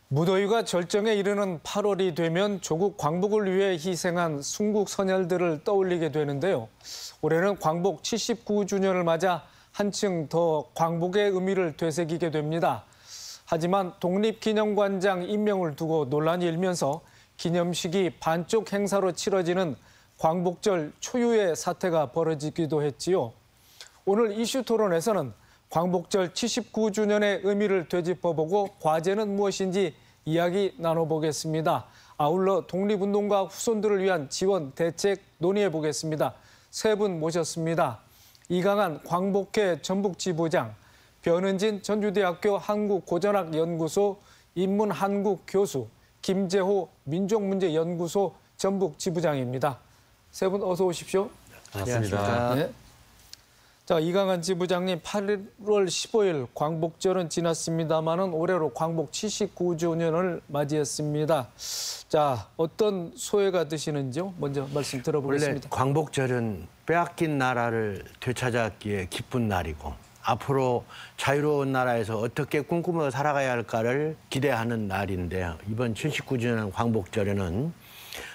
무더위가 절정에 이르는 8월이 되면 조국 광복을 위해 희생한 순국 선열들을 떠올리게 되는데요. 올해는 광복 79주년을 맞아 한층 더 광복의 의미를 되새기게 됩니다. 하지만 독립기념관장 임명을 두고 논란이 일면서 기념식이 반쪽 행사로 치러지는 광복절 초유의 사태가 벌어지기도 했지요. 오늘 이슈 토론에서는 광복절 79주년의 의미를 되짚어보고 과제는 무엇인지 이야기 나눠보겠습니다. 아울러 독립운동가 후손들을 위한 지원 대책 논의해보겠습니다. 세 분 모셨습니다. 이강한 광복회 전북지부장, 변은진 전주대학교 한국고전학연구소 인문한국 교수, 김재호 민족문제연구소 전북지부장입니다. 세 분 어서 오십시오. 반갑습니다. 네. 자, 이강한 지부장님, 8월 15일 광복절은 지났습니다마는 올해로 광복 79주년을 맞이했습니다. 자, 어떤 소회가 드시는지요? 먼저 말씀 들어보겠습니다. 원래 광복절은 빼앗긴 나라를 되찾았기에 기쁜 날이고 앞으로 자유로운 나라에서 어떻게 꿈꾸며 살아가야 할까를 기대하는 날인데요. 이번 79주년 광복절에는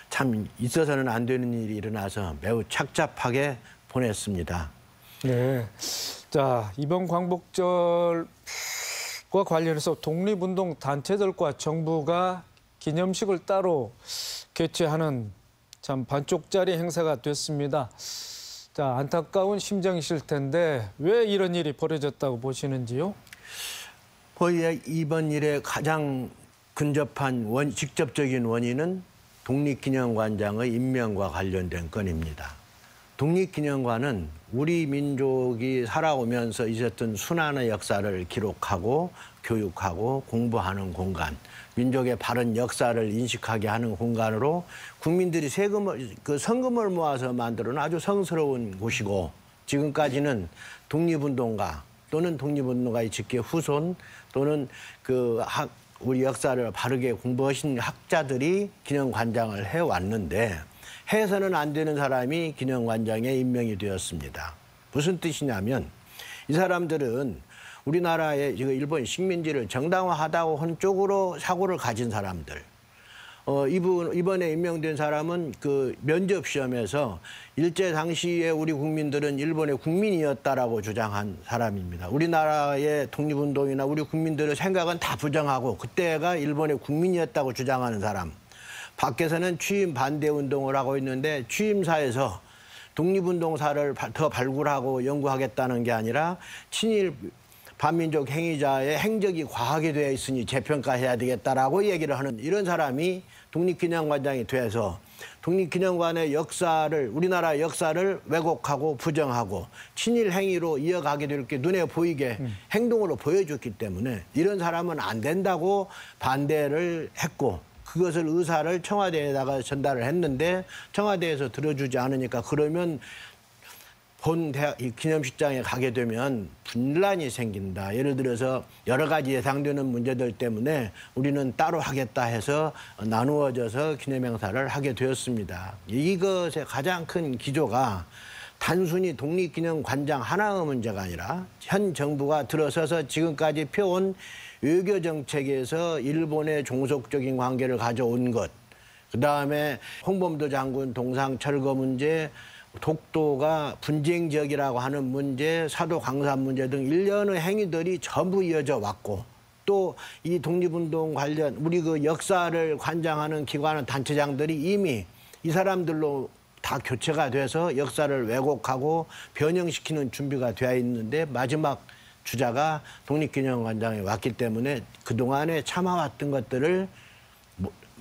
참 있어서는 안 되는 일이 일어나서 매우 착잡하게 보냈습니다. 네. 자, 이번 광복절과 관련해서 독립운동 단체들과 정부가 기념식을 따로 개최하는 참 반쪽짜리 행사가 됐습니다. 자, 안타까운 심정이실 텐데 왜 이런 일이 벌어졌다고 보시는지요? 거의 이번 일의 가장 근접한 직접적인 원인은 독립기념관장의 임명과 관련된 건입니다. 독립기념관은 우리 민족이 살아오면서 있었던 순환의 역사를 기록하고 교육하고 공부하는 공간, 민족의 바른 역사를 인식하게 하는 공간으로 국민들이 성금을 모아서 만들어놓은 아주 성스러운 곳이고, 지금까지는 독립운동가 또는 독립운동가의 직계 후손 또는 우리 역사를 바르게 공부하신 학자들이 기념관장을 해왔는데, 해서는 안 되는 사람이 기념관장에 임명이 되었습니다. 무슨 뜻이냐면 이 사람들은 우리나라의 일본 식민지를 정당화하다고 한 쪽으로 사고를 가진 사람들. 이번에 임명된 사람은 면접 시험에서 일제 당시에 우리 국민들은 일본의 국민이었다라고 주장한 사람입니다. 우리나라의 독립운동이나 우리 국민들의 생각은 다 부정하고 그때가 일본의 국민이었다고 주장하는 사람. 밖에서는 취임 반대 운동을 하고 있는데 취임사에서 독립운동사를 더 발굴하고 연구하겠다는 게 아니라 친일 반민족 행위자의 행적이 과하게 되어 있으니 재평가해야 되겠다라고 얘기를 하는 이런 사람이 독립기념관장이 돼서 독립기념관의 역사를, 우리나라 역사를 왜곡하고 부정하고 친일 행위로 이어가게 될 게 눈에 보이게 행동으로 보여줬기 때문에 이런 사람은 안 된다고 반대를 했고, 그것을 의사를 청와대에다가 전달을 했는데 청와대에서 들어주지 않으니까 그러면 본 기념식장에 가게 되면 분란이 생긴다. 예를 들어서 여러 가지 예상되는 문제들 때문에 우리는 따로 하겠다 해서 나누어져서 기념행사를 하게 되었습니다. 이것의 가장 큰 기조가 단순히 독립기념관장 하나의 문제가 아니라 현 정부가 들어서서 지금까지 펴온 외교 정책에서 일본의 종속적인 관계를 가져온 것, 그다음에 홍범도 장군 동상 철거 문제, 독도가 분쟁 지역이라고 하는 문제, 사도 광산 문제 등 일련의 행위들이 전부 이어져 왔고, 또 이 독립운동 관련 우리 역사를 관장하는 기관은 단체장들이 이미 이 사람들로 다 교체가 돼서 역사를 왜곡하고 변형시키는 준비가 되어 있는데 마지막 주자가 독립기념관장에 왔기 때문에 그동안에 참아왔던 것들을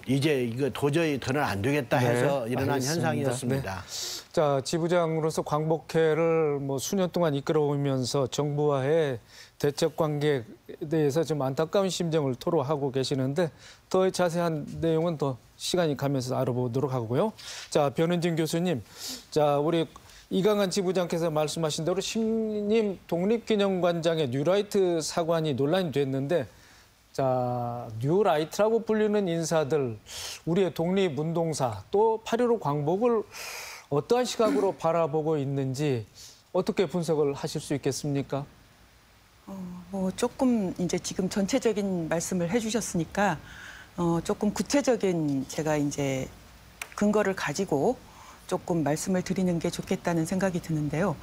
이제 이거 도저히 더는 안 되겠다 해서 일어난 알겠습니다. 현상이었습니다. 네. 자, 지부장으로서 광복회를 수년 동안 이끌어오면서 정부와의 대책 관계에 대해서 좀 안타까운 심정을 토로하고 계시는데 더 자세한 내용은 더 시간이 가면서 알아보도록 하고요. 자, 변은진 교수님, 자, 우리 이강한 지부장께서 말씀하신 대로 신임 독립기념관장의 뉴라이트 사관이 논란이 됐는데, 자, 뉴라이트라고 불리는 인사들, 우리의 독립운동사, 또 8.15 광복을 어떠한 시각으로 바라보고 있는지 어떻게 분석을 하실 수 있겠습니까? 뭐 조금 이제 지금 전체적인 말씀을 해주셨으니까 조금 구체적인 제가 이제 근거를 가지고 조금 말씀을 드리는 게 좋겠다는 생각이 드는데요.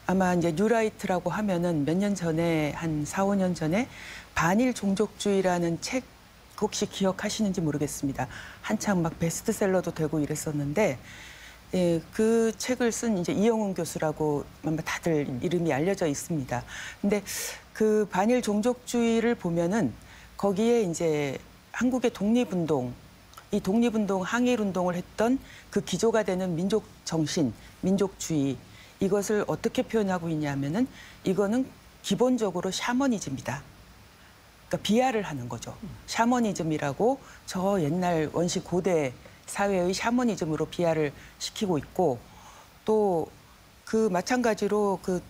아마 이제 뉴라이트라고 하면은 몇 년 전에 한 4, 5년 전에 반일 종족주의라는 책 혹시 기억하시는지 모르겠습니다. 한창 막 베스트셀러도 되고 이랬었는데 예, 그 책을 쓴 이제 이영훈 교수라고 아마 다들 이름이 알려져 있습니다. 근데 그 반일 종족주의를 보면은 거기에 이제 한국의 독립운동, 이 독립운동, 항일운동을 했던 그 기조가 되는 민족 정신, 민족주의 이것을 어떻게 표현하고 있냐면은 이거는 기본적으로 샤머니즘이다. 그러니까 비하를 하는 거죠. 샤머니즘이라고 저 옛날 원시 고대 사회의 샤머니즘으로 비하를 시키고 있고 또 그 마찬가지로 그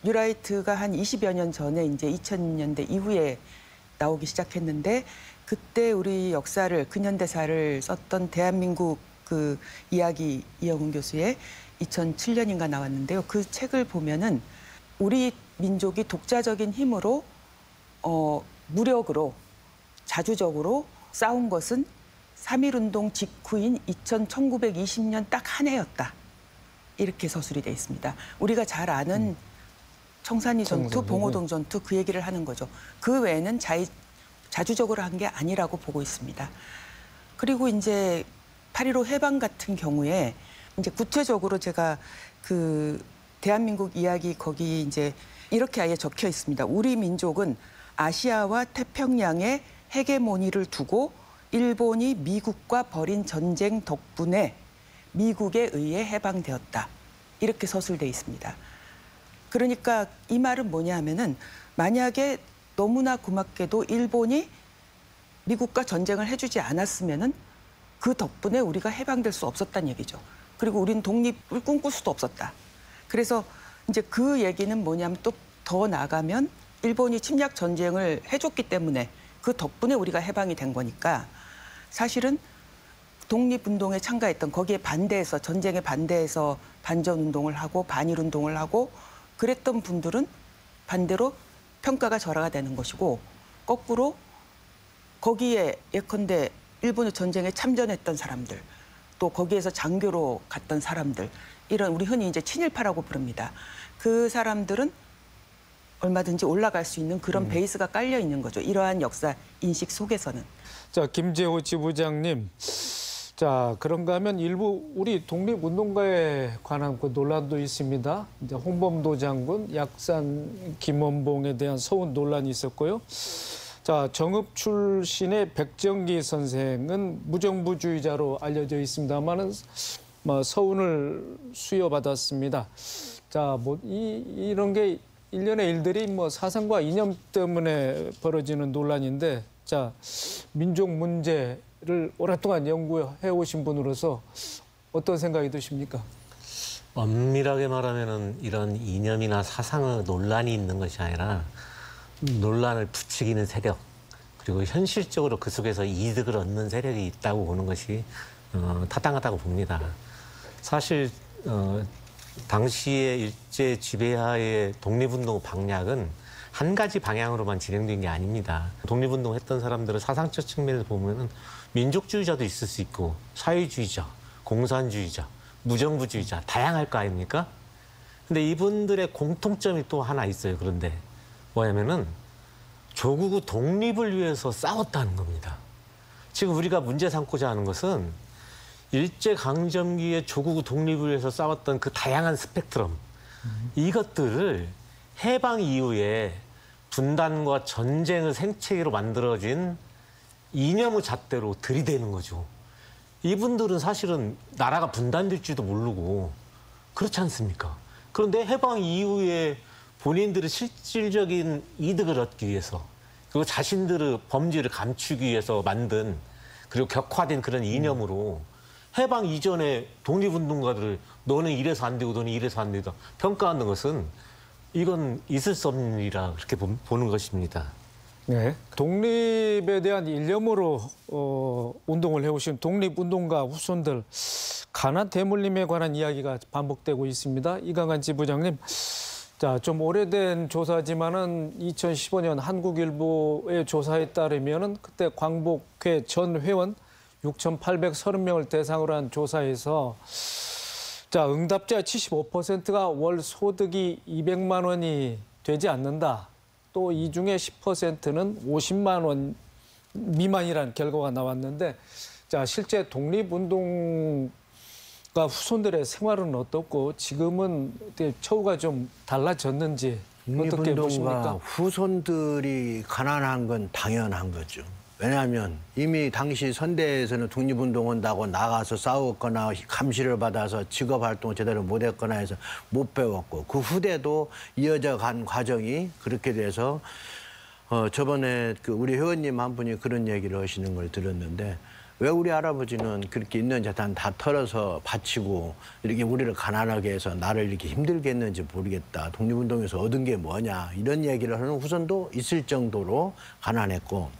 뉴라이트가 한 20여 년 전에 이제 2000년대 이후에 나오기 시작했는데 그때 우리 역사를 근현대사를 썼던 대한민국 그 이야기 이영훈 교수의 2007년인가 나왔는데요. 그 책을 보면은 우리 민족이 독자적인 힘으로 무력으로 자주적으로 싸운 것은 3.1운동 직후인 1920년 딱 한 해였다. 이렇게 서술이 돼 있습니다. 우리가 잘 아는 청산리 전투, 봉오동 전투 그 얘기를 하는 거죠. 그 외에는 자주적으로 한 게 아니라고 보고 있습니다. 그리고 이제 8.15 해방 같은 경우에 이제 구체적으로 제가 그 대한민국 이야기 거기 이제 이렇게 아예 적혀 있습니다. 우리 민족은 아시아와 태평양의 헤게모니를 두고 일본이 미국과 벌인 전쟁 덕분에 미국에 의해 해방되었다. 이렇게 서술돼 있습니다. 그러니까 이 말은 뭐냐 하면은 만약에 너무나 고맙게도 일본이 미국과 전쟁을 해주지 않았으면은 그 덕분에 우리가 해방될 수 없었다는 얘기죠. 그리고 우리는 독립을 꿈꿀 수도 없었다. 그래서 이제 그 얘기는 뭐냐면 또 더 나가면 일본이 침략 전쟁을 해줬기 때문에 그 덕분에 우리가 해방이 된 거니까 사실은 독립운동에 참가했던 거기에 반대해서 전쟁에 반대해서 반전운동을 하고 반일운동을 하고 그랬던 분들은 반대로 평가가 절하가 되는 것이고 거꾸로 거기에 예컨대 일본의 전쟁에 참전했던 사람들 또 거기에서 장교로 갔던 사람들 이런 우리 흔히 이제 친일파라고 부릅니다. 그 사람들은 얼마든지 올라갈 수 있는 그런 베이스가 깔려 있는 거죠. 이러한 역사 인식 속에서는. 자, 김재호 지부장님. 자, 그런가 하면 일부 우리 독립운동가에 관한 그 논란도 있습니다. 이제 홍범도 장군, 약산 김원봉에 대한 서운 논란이 있었고요. 자, 정읍 출신의 백정기 선생은 무정부주의자로 알려져 있습니다만은 서운을 수여받았습니다. 자, 뭐 이런 게 일련의 일들이 뭐 사상과 이념 때문에 벌어지는 논란인데, 자, 민족 문제를 오랫동안 연구해 오신 분으로서 어떤 생각이 드십니까? 엄밀하게 말하면은 이런 이념이나 사상의 논란이 있는 것이 아니라 논란을 부추기는 세력 그리고 현실적으로 그 속에서 이득을 얻는 세력이 있다고 보는 것이 타당하다고 봅니다. 사실 당시의 일제 지배하의 독립운동 방략은 한 가지 방향으로만 진행된 게 아닙니다. 독립운동 했던 사람들은 사상적 측면에서 보면은 민족주의자도 있을 수 있고 사회주의자, 공산주의자, 무정부주의자 다양할 거 아닙니까? 근데 이분들의 공통점이 또 하나 있어요. 그런데 뭐냐면은 조국의 독립을 위해서 싸웠다는 겁니다. 지금 우리가 문제 삼고자 하는 것은 일제강점기에 조국의 독립을 위해서 싸웠던 그 다양한 스펙트럼 이것들을 해방 이후에 분단과 전쟁의 생체계로 만들어진 이념의 잣대로 들이대는 거죠. 이분들은 사실은 나라가 분단될지도 모르고 그렇지 않습니까? 그런데 해방 이후에 본인들의 실질적인 이득을 얻기 위해서 그리고 자신들의 범죄를 감추기 위해서 만든 그리고 격화된 그런 이념으로 해방 이전에 독립운동가들을 너는 이래서 안 되고 너는 이래서 안 되다 평가하는 것은 이건 있을 수 없는 일이라 그렇게 보는 것입니다. 네. 독립에 대한 일념으로 운동을 해오신 독립운동가 후손들 가난 대물림에 관한 이야기가 반복되고 있습니다. 이강한 지부장님, 자, 좀 오래된 조사지만은 2015년 한국일보의 조사에 따르면은 그때 광복회 전 회원 6,830명을 대상으로 한 조사에서 자, 응답자 75%가 월 소득이 200만 원이 되지 않는다. 또 이 중에 10%는 50만 원 미만이라는 결과가 나왔는데 자, 실제 독립운동가 후손들의 생활은 어떻고 지금은 처우가 좀 달라졌는지 어떻게 보십니까? 독립운동가 후손들이 가난한 건 당연한 거죠. 왜냐하면 이미 당시 선대에서는 독립운동 한다고 나가서 싸웠거나 감시를 받아서 직업활동을 제대로 못했거나 해서 못 배웠고 그 후대도 이어져 간 과정이 그렇게 돼서 저번에 그 우리 회원님 한 분이 그런 얘기를 하시는 걸 들었는데 왜 우리 할아버지는 그렇게 있는 재산 다 털어서 바치고 이렇게 우리를 가난하게 해서 나를 이렇게 힘들게 했는지 모르겠다. 독립운동에서 얻은 게 뭐냐. 이런 얘기를 하는 후손도 있을 정도로 가난했고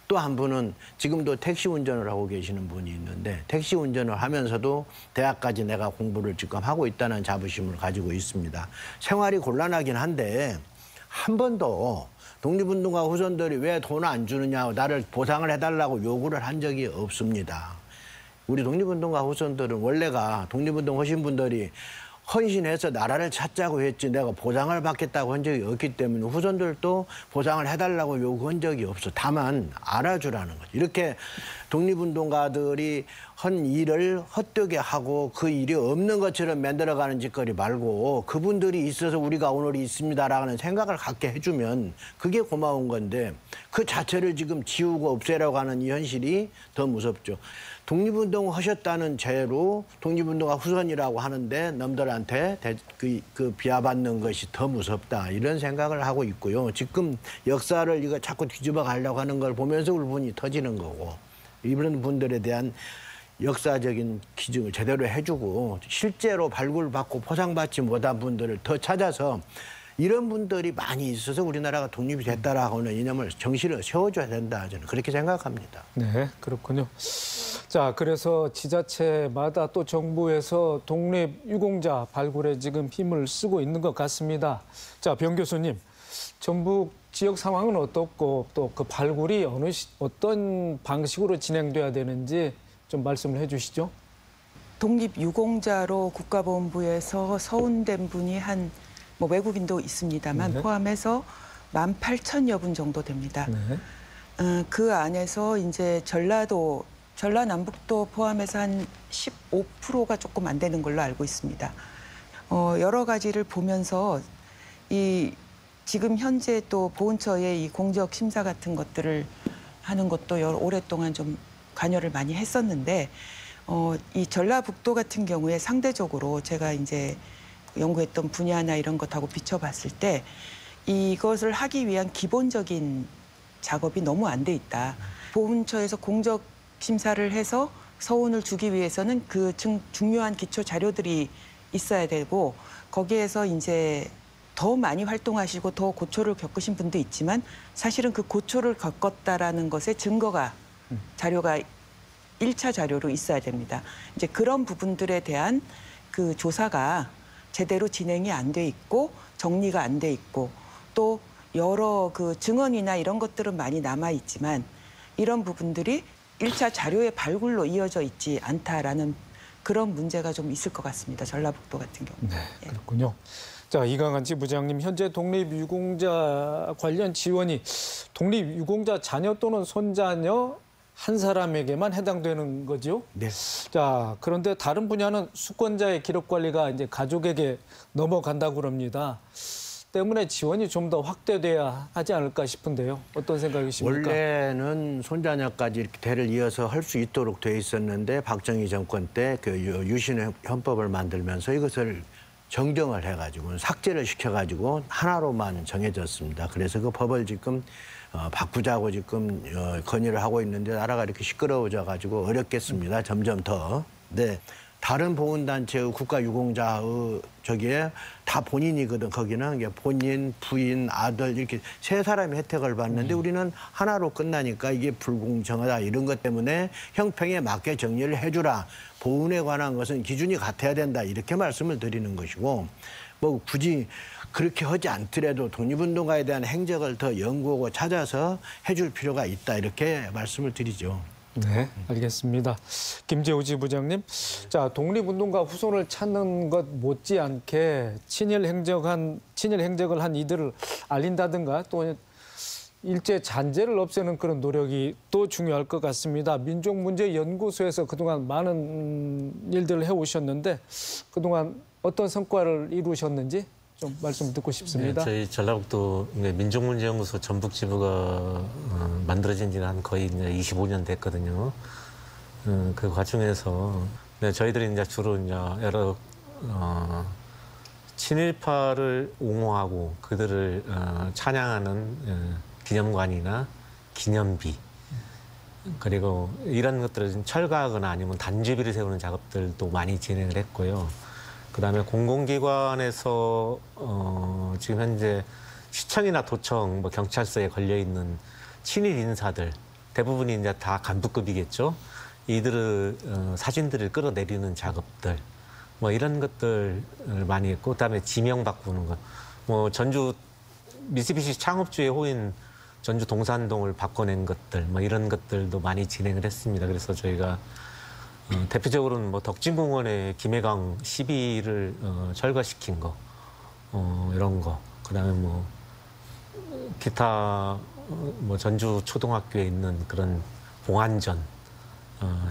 또 한 분은 지금도 택시 운전을 하고 계시는 분이 있는데 택시 운전을 하면서도 대학까지 내가 공부를 지금 하고 있다는 자부심을 가지고 있습니다. 생활이 곤란하긴 한데 한 번도 독립운동가 후손들이 왜 돈 안 주느냐고 나를 보상을 해달라고 요구를 한 적이 없습니다. 우리 독립운동가 후손들은 원래가 독립운동 하신 분들이 헌신해서 나라를 찾자고 했지 내가 보상을 받겠다고 한 적이 없기 때문에 후손들도 보상을 해달라고 요구한 적이 없어. 다만 알아주라는 거죠. 이렇게 독립운동가들이 한 일을 헛되게 하고 그 일이 없는 것처럼 만들어가는 짓거리 말고 그분들이 있어서 우리가 오늘 있습니다라는 생각을 갖게 해주면 그게 고마운 건데 그 자체를 지금 지우고 없애려고 하는 이 현실이 더 무섭죠. 독립운동 하셨다는 죄로 독립운동가 후손이라고 하는데 남들한테 그 비하받는 것이 더 무섭다 이런 생각을 하고 있고요. 지금 역사를 이거 자꾸 뒤집어 가려고 하는 걸 보면서 울분이 터지는 거고 이런 분들에 대한 역사적인 기증을 제대로 해주고 실제로 발굴받고 포상받지 못한 분들을 더 찾아서 이런 분들이 많이 있어서 우리나라가 독립이 됐다라고 하는 이념을 정신을 세워줘야 된다. 저는 그렇게 생각합니다. 네, 그렇군요. 자, 그래서 지자체마다 또 정부에서 독립유공자 발굴에 지금 힘을 쓰고 있는 것 같습니다. 자, 병 교수님, 전북 지역 상황은 어떻고 또 그 발굴이 어떤 방식으로 진행돼야 되는지 좀 말씀을 해주시죠. 독립유공자로 국가보훈부에서 서운된 분이 뭐 외국인도 있습니다만 네. 포함해서 18,000여 분 정도 됩니다. 네. 그 안에서 이제 전라남북도 포함해서 한 15%가 조금 안 되는 걸로 알고 있습니다. 여러 가지를 보면서 지금 현재 또 보훈처의 이 공적 심사 같은 것들을 하는 것도 오랫동안 좀 관여를 많이 했었는데 이 전라북도 같은 경우에 상대적으로 제가 이제 연구했던 분야나 이런 것하고 비춰봤을 때 이것을 하기 위한 기본적인 작업이 너무 안 돼 있다. 보훈처에서 공적 심사를 해서 서운을 주기 위해서는 그 중요한 기초 자료들이 있어야 되고 거기에서 이제 더 많이 활동하시고 더 고초를 겪으신 분도 있지만 사실은 그 고초를 겪었다라는 것의 증거가 자료가 1차 자료로 있어야 됩니다. 이제 그런 부분들에 대한 그 조사가 제대로 진행이 안 돼 있고 정리가 안 돼 있고 또 여러 그 증언이나 이런 것들은 많이 남아 있지만 이런 부분들이 1차 자료의 발굴로 이어져 있지 않다라는 그런 문제가 좀 있을 것 같습니다. 전라북도 같은 경우. 네, 그렇군요. 자, 이강한 지부장님, 현재 독립유공자 관련 지원이 독립유공자 자녀 또는 손자녀 한 사람에게만 해당되는 거죠. 네. 자, 그런데 다른 분야는 수권자의 기록 관리가 이제 가족에게 넘어간다고 그럽니다. 때문에 지원이 좀 더 확대돼야 하지 않을까 싶은데요. 어떤 생각이십니까? 원래는 손자녀까지 이렇게 대를 이어서 할 수 있도록 돼 있었는데 박정희 정권 때 그 유신 헌법을 만들면서 이것을 정정을 해가지고 삭제를 시켜가지고 하나로만 정해졌습니다. 그래서 그 법을 지금 바꾸자고 지금 건의를 하고 있는데 나라가 이렇게 시끄러워져가지고 어렵겠습니다. 점점 더. 네. 다른 보훈단체의 국가유공자의 저기에 다 본인이거든. 거기는 이게 본인, 부인, 아들 이렇게 세 사람이 혜택을 받는데 우리는 하나로 끝나니까 이게 불공정하다 이런 것 때문에 형평에 맞게 정리를 해주라. 보훈에 관한 것은 기준이 같아야 된다. 이렇게 말씀을 드리는 것이고 뭐 굳이 그렇게 하지 않더라도 독립운동가에 대한 행적을 더 연구하고 찾아서 해줄 필요가 있다 이렇게 말씀을 드리죠. 네, 알겠습니다. 김재우 지부장님, 자 독립운동가 후손을 찾는 것 못지않게 친일 행적을 한 이들을 알린다든가 또 일제 잔재를 없애는 그런 노력이 또 중요할 것 같습니다. 민족문제연구소에서 그동안 많은 일들을 해오셨는데 그동안 어떤 성과를 이루셨는지 좀 말씀 듣고 싶습니다. 네, 저희 전라북도 민족문제연구소 전북지부가 만들어진 지는 한 거의 이제 25년 됐거든요. 그 과정에서 저희들이 이제 주로 이제 여러 친일파를 옹호하고 그들을 찬양하는 기념관이나 기념비 그리고 이런 것들을 철거하거나 아니면 단죄비를 세우는 작업들도 많이 진행을 했고요. 그다음에 공공기관에서 지금 현재 시청이나 도청, 뭐 경찰서에 걸려 있는 친일 인사들 대부분이 이제 다 간부급이겠죠. 이들의 사진들을 끌어내리는 작업들, 뭐 이런 것들 많이 했고, 그다음에 지명 바꾸는 것, 뭐 전주 미쓰비시 창업주의 호인 전주 동산동을 바꿔낸 것들, 뭐 이런 것들도 많이 진행을 했습니다. 그래서 저희가 대표적으로는 뭐 덕진공원의 김해강 시비를 철거시킨 거, 이런 거, 그다음에 뭐 기타 뭐 전주 초등학교에 있는 그런 봉안전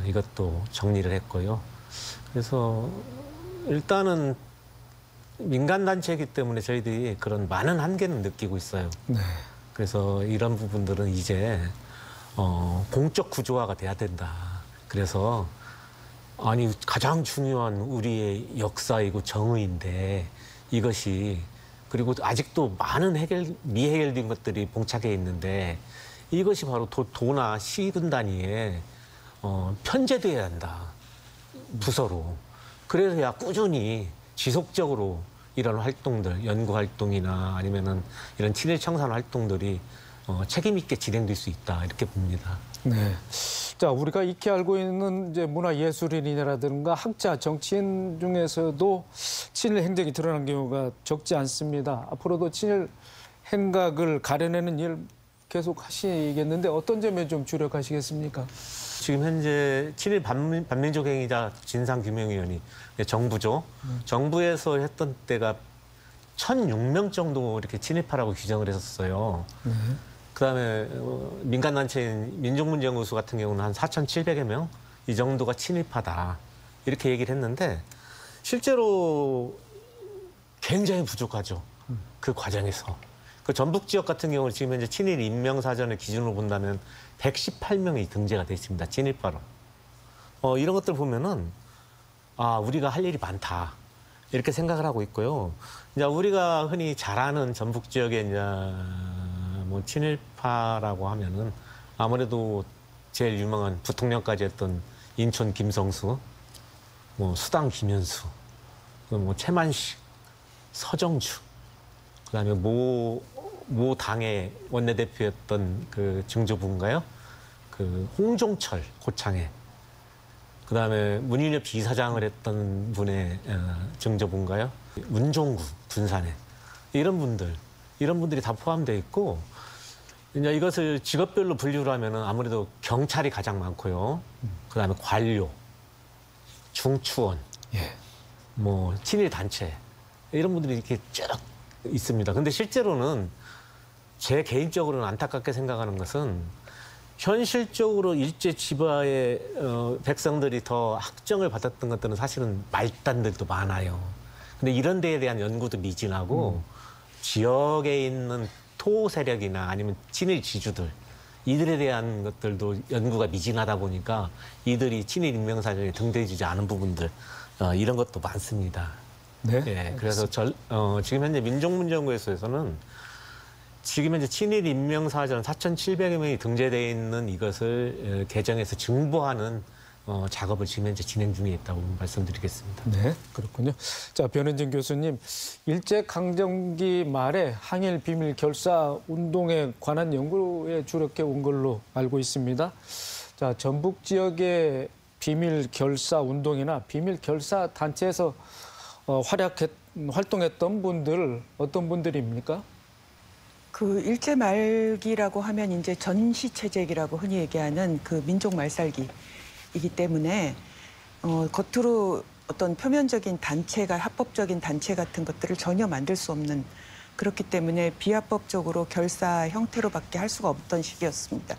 이것도 정리를 했고요. 그래서 일단은 민간 단체이기 때문에 저희들이 그런 많은 한계는 느끼고 있어요. 네. 그래서 이런 부분들은 이제 공적 구조화가 돼야 된다. 그래서 아니 가장 중요한 우리의 역사이고 정의인데 이것이 그리고 아직도 많은 미해결된 것들이 봉착해 있는데 이것이 바로 도나 시군 단위에 편제돼야 한다. 부서로. 그래서야 꾸준히 지속적으로 이런 활동들, 연구 활동이나 아니면은 이런 친일 청산 활동들이 책임 있게 진행될 수 있다 이렇게 봅니다. 네. 자, 우리가 익히 알고 있는 이제 문화예술인이라든가 학자, 정치인 중에서도 친일 행적이 드러난 경우가 적지 않습니다. 앞으로도 친일 행각을 가려내는 일 계속 하시겠는데 어떤 점에 좀 주력하시겠습니까? 지금 현재 친일 반민족 행위자 진상규명위원회 정부죠. 정부에서 했던 때가 1,006명 정도 이렇게 친일파라고 규정을 했었어요. 그다음에 민간단체인 민족문제연구소 같은 경우는 한 4,700여 명 이 정도가 친일파다 이렇게 얘기를 했는데 실제로 굉장히 부족하죠. 그 과정에서. 그 전북 지역 같은 경우는 지금 현재 친일 인명사전을 기준으로 본다면 118명이 등재가 돼 있습니다. 친일파로. 이런 것들 보면은 아 우리가 할 일이 많다 이렇게 생각을 하고 있고요. 이제 우리가 흔히 잘 아는 전북 지역에 이제 뭐 친일파라고 하면은 아무래도 제일 유명한 부통령까지 했던 인천 김성수, 뭐 수당 김현수, 뭐 최만식, 서정주, 그다음에 모 당의 원내대표였던 그 증조부인가요? 그 홍종철 고창에. 그다음에 문일엽 이사장을 했던 분의 증조부인가요? 문종구 군산에. 이런 분들이 다 포함되어 있고 이제 이것을 직업별로 분류를 하면은 아무래도 경찰이 가장 많고요. 그다음에 관료, 중추원, 예. 뭐 친일 단체 이런 분들이 이렇게 쭉 있습니다. 근데 실제로는 제 개인적으로는 안타깝게 생각하는 것은 현실적으로 일제 지배의 백성들이 더 학정을 받았던 것들은 사실은 말단들도 많아요. 근데 이런 데에 대한 연구도 미진하고 지역에 있는 토 세력이나 아니면 친일 지주들 이들에 대한 것들도 연구가 미진하다 보니까 이들이 친일 인명사전에 등재해주지 않은 부분들 이런 것도 많습니다. 네. 예, 그래서 지금 현재 민족문제연구소에서는 지금 현재 친일 인명사전 4,700여 명이 등재되어 있는 이것을 개정해서 증보하는 작업을 지금 현재 진행 중에 있다고 말씀드리겠습니다. 네, 그렇군요. 자, 변은진 교수님, 일제강점기 말에 항일 비밀 결사 운동에 관한 연구에 주력해 온 걸로 알고 있습니다. 자, 전북 지역의 비밀 결사 운동이나 비밀 결사 단체에서 활동했던 분들 어떤 분들입니까? 그 일제 말기라고 하면 이제 전시 체제기라고 흔히 얘기하는 그 민족 말살기이기 때문에 겉으로 어떤 표면적인 단체가 합법적인 단체 같은 것들을 전혀 만들 수 없는, 그렇기 때문에 비합법적으로 결사 형태로밖에 할 수가 없던 시기였습니다.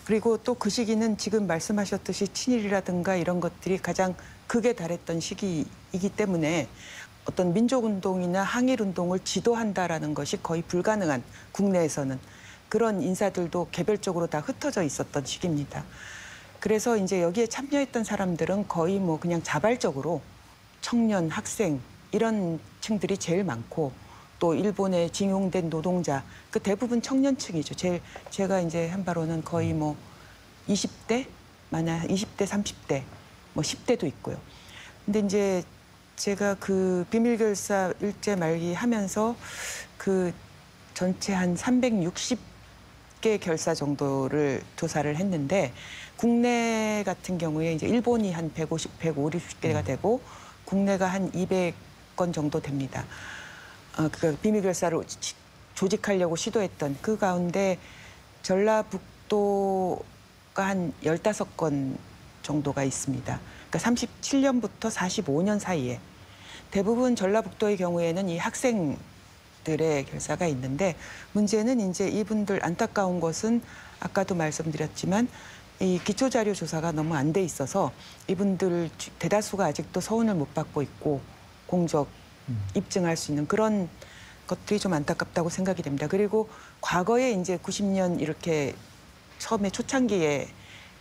그리고 또 그 시기는 지금 말씀하셨듯이 친일이라든가 이런 것들이 가장 극에 달했던 시기이기 때문에 어떤 민족운동이나 항일운동을 지도한다라는 것이 거의 불가능한, 국내에서는 그런 인사들도 개별적으로 다 흩어져 있었던 시기입니다. 그래서 이제 여기에 참여했던 사람들은 거의 뭐 그냥 자발적으로 청년, 학생 이런 층들이 제일 많고, 또 일본에 징용된 노동자, 그 대부분 청년층이죠. 제가 이제 한 바로는 거의 뭐 20대, 만약 20대, 30대, 뭐 10대도 있고요. 근데 이제 제가 그 비밀결사 일제 말기 하면서 그 전체 한 360개 결사 정도를 조사를 했는데, 국내 같은 경우에 이제 일본이 한 150개가 되고 국내가 한 200건 정도 됩니다. 그 비밀결사를 조직하려고 시도했던 그 가운데 전라북도가 한 15건 정도가 있습니다. 그러니까 37년부터 45년 사이에 대부분 전라북도의 경우에는 이 학생들의 결사가 있는데, 문제는 이제 이분들 안타까운 것은 아까도 말씀드렸지만 이 기초자료 조사가 너무 안 돼 있어서 이분들 대다수가 아직도 서훈을 못 받고 있고 공적 입증할 수 있는 그런 것들이 좀 안타깝다고 생각이 됩니다. 그리고 과거에 이제 90년 이렇게 처음에 초창기에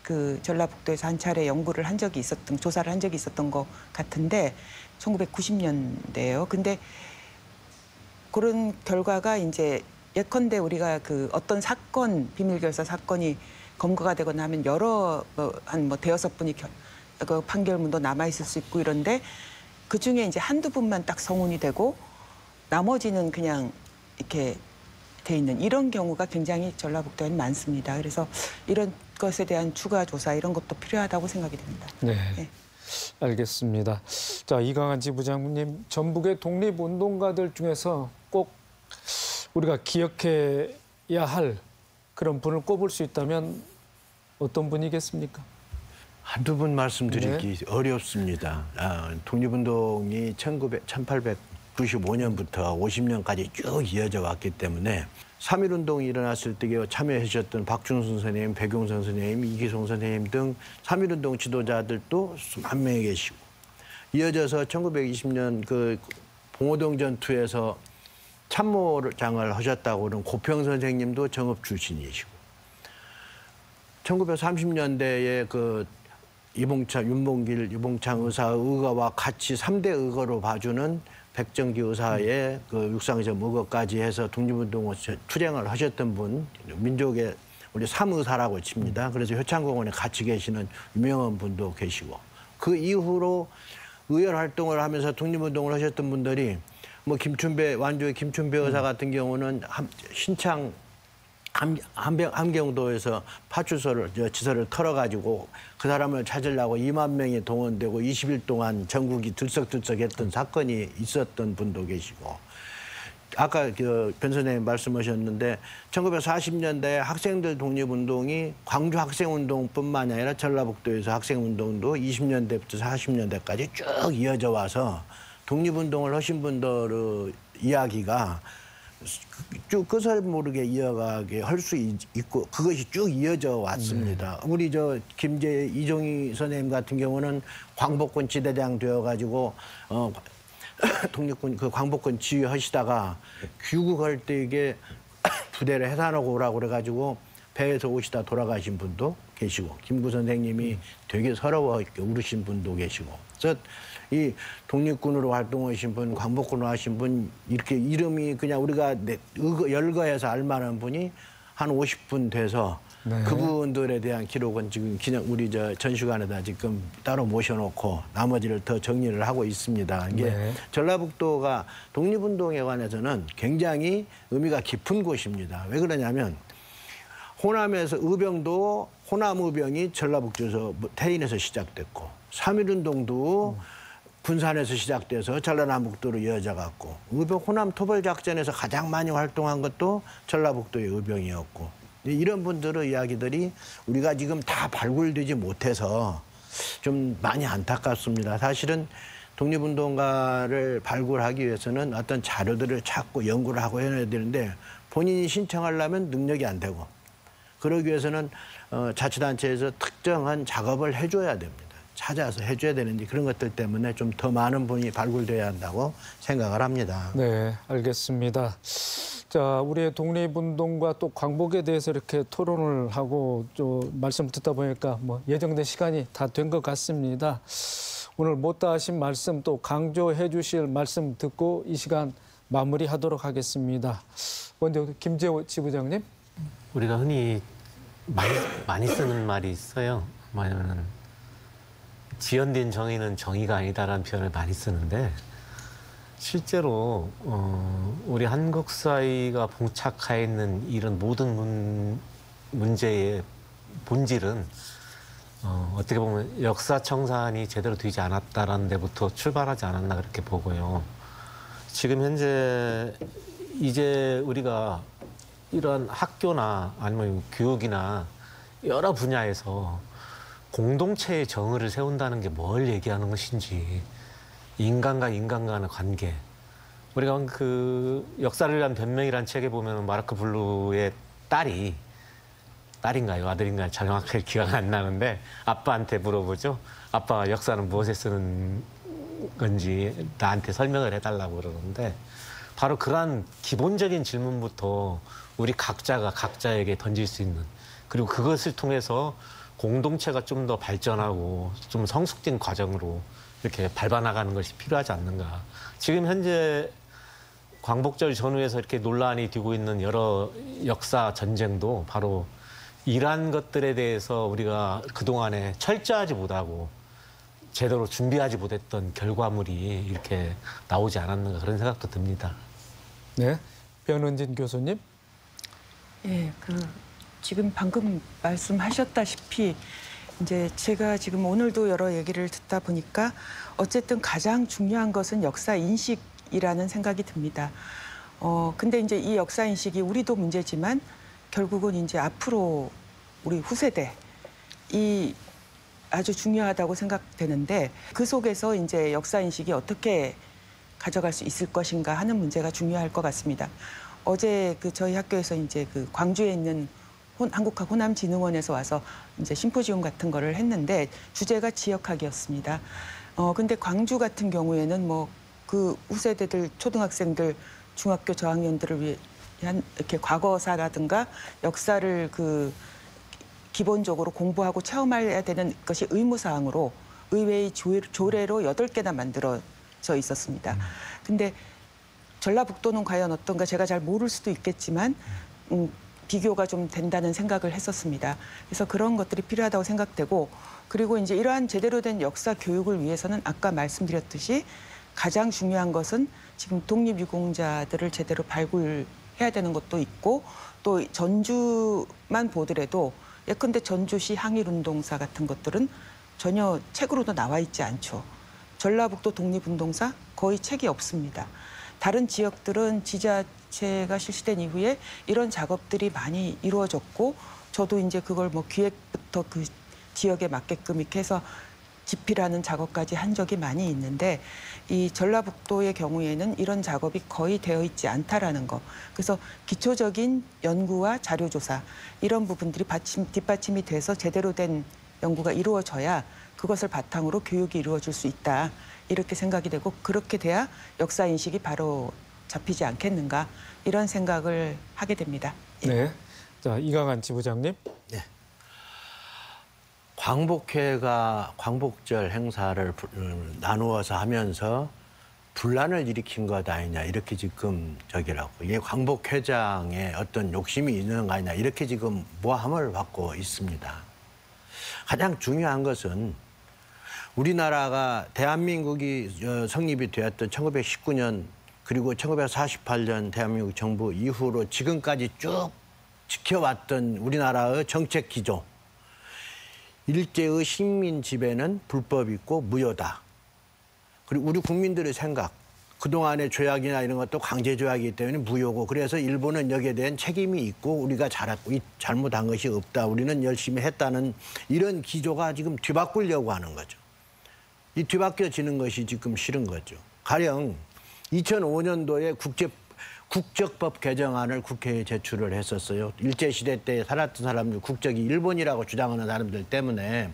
그 전라북도에서 한 차례 연구를 한 적이 있었던, 조사를 한 적이 있었던 것 같은데 1990년대예요. 근데 그런 결과가 이제 예컨대 우리가 그 어떤 사건, 비밀결사 사건이 검거가 되거나 하면 여러 한 뭐 대여섯 분이 그 판결문도 남아 있을 수 있고 이런데, 그 중에 이제 한두 분만 딱 성운이 되고 나머지는 그냥 이렇게 돼 있는 이런 경우가 굉장히 전라북도에는 많습니다. 그래서 이런 것에 대한 추가 조사 이런 것도 필요하다고 생각이 됩니다. 네. 네. 알겠습니다. 자, 이강한 지부장님, 전북의 독립운동가들 중에서 꼭 우리가 기억해야 할 그런 분을 꼽을 수 있다면 어떤 분이겠습니까? 한두 분 말씀드리기 어렵습니다. 독립운동이 1895년부터 50년까지 쭉 이어져 왔기 때문에 3.1운동이 일어났을 때 참여하셨던 박준순 선생님, 백용선 선생님, 이기송 선생님 등 3.1운동 지도자들도 수만 명이 계시고, 이어져서 1920년 그 봉오동 전투에서 참모장을 하셨다고 하는 고평 선생님도 정읍 출신이시고, 1930년대에 그 이봉창, 윤봉길, 유봉창 의사의 의거와 같이 3대 의거로 봐주는 백정기 의사의 그 육상점 의거까지 해서 독립운동을 투쟁을 하셨던 분, 민족의 우리 삼의사라고 칩니다. 그래서 효창공원에 같이 계시는 유명한 분도 계시고, 그 이후로 의열 활동을 하면서 독립운동을 하셨던 분들이 뭐 김춘배, 완주의 김춘배 의사 같은 경우는 신창 함경도에서 파출소를, 지서를 털어가지고 그 사람을 찾으려고 2만 명이 동원되고 20일 동안 전국이 들썩들썩했던 사건이 있었던 분도 계시고, 아까 그 변 선생님 말씀하셨는데 1940년대 학생들 독립운동이 광주 학생운동뿐만 아니라 전라북도에서 학생운동도 20년대부터 40년대까지 쭉 이어져 와서 독립운동을 하신 분들의 이야기가 쭉 끝을 모르게 이어가게 할 수 있고, 그것이 쭉 이어져 왔습니다. 우리 이종희 선생님 같은 경우는 광복군 지대장 되어가지고 독립군 그 광복군 지휘하시다가 귀국할 때 이게 부대를 해산하고 오라고 그래가지고 배에서 오시다 돌아가신 분도 계시고, 김구 선생님이 되게 서러워 울으신 분도 계시고, 그래서 이 독립군으로 활동하신 분, 광복군으로 하신 분, 이렇게 이름이 그냥 우리가 열거해서 알만한 분이 한 50분 돼서, 네. 그분들에 대한 기록은 지금 그냥 우리 전시관에다 지금 따로 모셔놓고 나머지를 더 정리를 하고 있습니다. 이게 네. 전라북도가 독립운동에 관해서는 굉장히 의미가 깊은 곳입니다. 왜 그러냐면 호남에서 의병도 호남 의병이 전라북도에서 태인에서 시작됐고, 3.1운동도 군산에서 시작돼서 전라남북도로 이어져 갔고 의병 호남 토벌 작전에서 가장 많이 활동한 것도 전라북도의 의병이었고 이런 분들의 이야기들이 우리가 지금 다 발굴되지 못해서 좀 많이 안타깝습니다. 사실은 독립운동가를 발굴하기 위해서는 어떤 자료들을 찾고 연구를 하고 해야 되는데 본인이 신청하려면 능력이 안 되고 그러기 위해서는 자치단체에서 특정한 작업을 해줘야 됩니다. 찾아서 해줘야 되는데 그런 것들 때문에 좀 더 많은 분이 발굴돼야 한다고 생각을 합니다. 네, 알겠습니다. 자, 우리의 독립운동과 또 광복에 대해서 이렇게 토론을 하고 또 말씀 듣다 보니까 뭐 예정된 시간이 다 된 것 같습니다. 오늘 못다 하신 말씀 또 강조해 주실 말씀 듣고 이 시간 마무리하도록 하겠습니다. 먼저 김재호 지부장님. 우리가 흔히 많이 쓰는 말이 있어요. 뭐냐면은 지연된 정의는 정의가 아니다라는 표현을 많이 쓰는데 실제로 우리 한국 사회가 봉착해 있는 이런 모든 문제의 본질은 어떻게 보면 역사청산이 제대로 되지 않았다라는 데부터 출발하지 않았나 그렇게 보고요. 지금 현재 이제 우리가 이런 학교나 아니면 교육이나 여러 분야에서 공동체의 정의를 세운다는 게 뭘 얘기하는 것인지 인간과 인간 간의 관계. 우리가 그 역사를 위한 변명이라는 책에 보면 마르크 블루의 딸인가요? 아들인가요? 정확하게 기억 안 나는데 아빠한테 물어보죠. 아빠가 역사는 무엇에 쓰는 건지 나한테 설명을 해달라고 그러는데 바로 그러한 기본적인 질문부터 우리 각자가 각자에게 던질 수 있는 그리고 그것을 통해서 공동체가 좀 더 발전하고 좀 성숙된 과정으로 이렇게 밟아나가는 것이 필요하지 않는가. 지금 현재 광복절 전후에서 이렇게 논란이 되고 있는 여러 역사 전쟁도 바로 이러한 것들에 대해서 우리가 그동안에 철저하지 못하고 제대로 준비하지 못했던 결과물이 이렇게 나오지 않았는가 그런 생각도 듭니다. 네, 변은진 교수님. 예, 지금 방금 말씀하셨다시피 이제 제가 지금 오늘도 여러 얘기를 듣다 보니까 어쨌든 가장 중요한 것은 역사 인식이라는 생각이 듭니다. 근데 이제 이 역사 인식이 우리도 문제지만 결국은 이제 앞으로 우리 후세대 이 아주 중요하다고 생각되는데 그 속에서 이제 역사 인식이 어떻게 가져갈 수 있을 것인가 하는 문제가 중요할 것 같습니다. 어제 저희 학교에서 이제 광주에 있는 한국학 호남진흥원에서 와서 이제 심포지움 같은 거를 했는데 주제가 지역학이었습니다. 근데 광주 같은 경우에는 뭐 그 후세대들 초등학생들 중학교 저학년들을 위한 이렇게 과거사라든가 역사를 기본적으로 공부하고 체험해야 되는 것이 의무사항으로 의회의 조례로 8개나 만들어져 있었습니다. 근데 전라북도는 과연 어떤가 제가 잘 모를 수도 있겠지만 비교가 좀 된다는 생각을 했었습니다. 그래서 그런 것들이 필요하다고 생각되고 그리고 이제 이러한 제대로 된 역사 교육을 위해서는 아까 말씀드렸듯이 가장 중요한 것은 지금 독립유공자들을 제대로 발굴해야 되는 것도 있고 또 전주만 보더라도 예컨대 전주시 항일운동사 같은 것들은 전혀 책으로도 나와 있지 않죠. 전라북도 독립운동사 거의 책이 없습니다. 다른 지역들은 지자체가 실시된 이후에 이런 작업들이 많이 이루어졌고 저도 이제 그걸 뭐 기획부터 그 지역에 맞게끔 이렇게 해서 집필하는 작업까지 한 적이 많이 있는데 이 전라북도의 경우에는 이런 작업이 거의 되어 있지 않다라는 거. 그래서 기초적인 연구와 자료조사 이런 부분들이 뒷받침이 돼서 제대로 된 연구가 이루어져야 그것을 바탕으로 교육이 이루어질 수 있다. 이렇게 생각이 되고 그렇게 돼야 역사 인식이 바로 잡히지 않겠는가 이런 생각을 하게 됩니다. 예. 네, 자 이강한 지부장님. 네. 광복회가 광복절 행사를 나누어서 하면서 분란을 일으킨 것 아니냐 이렇게 지금 저기라고 이게 광복회장의 어떤 욕심이 있는 거 아니냐 이렇게 지금 모함을 받고 있습니다. 가장 중요한 것은 우리나라가 대한민국이 성립이 되었던 1919년 그리고 1948년 대한민국 정부 이후로 지금까지 쭉 지켜왔던 우리나라의 정책 기조. 일제의 식민 지배는 불법 있고 무효다. 그리고 우리 국민들의 생각, 그동안의 조약이나 이런 것도 강제 조약이기 때문에 무효고 그래서 일본은 여기에 대한 책임이 있고 우리가 잘못한 것이 없다. 우리는 열심히 했다는 이런 기조가 지금 뒤바꾸려고 하는 거죠. 이 뒤바뀌어지는 것이 지금 싫은 거죠. 가령 2005년도에 국적법 개정안을 국회에 제출을 했었어요. 일제시대 때 살았던 사람들, 국적이 일본이라고 주장하는 사람들 때문에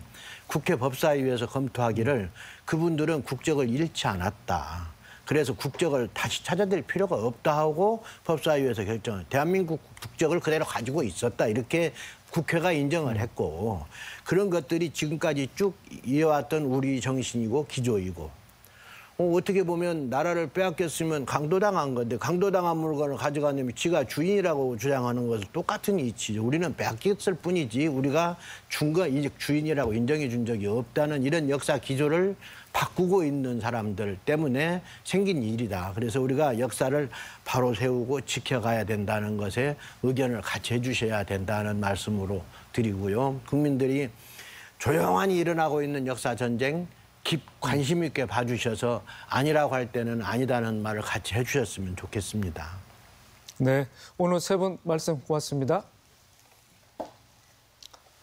국회 법사위에서 검토하기를 그분들은 국적을 잃지 않았다. 그래서 국적을 다시 찾아낼 필요가 없다 하고 법사위에서 결정을 대한민국 국적을 그대로 가지고 있었다. 이렇게 국회가 인정을 했고 그런 것들이 지금까지 쭉 이어왔던 우리 정신이고 기조이고 어떻게 보면 나라를 빼앗겼으면 강도당한 건데 강도당한 물건을 가져가려면 지가 주인이라고 주장하는 것은 똑같은 이치죠. 우리는 빼앗겼을 뿐이지 우리가 주인이라고 인정해 준 적이 없다는 이런 역사 기조를 바꾸고 있는 사람들 때문에 생긴 일이다. 그래서 우리가 역사를 바로 세우고 지켜가야 된다는 것에 의견을 같이 해주셔야 된다는 말씀으로 드리고요. 국민들이 조용히 일어나고 있는 역사 전쟁 관심 있게 봐주셔서 아니라고 할 때는 아니다는 말을 같이 해주셨으면 좋겠습니다. 네, 오늘 세 분 말씀 고맙습니다.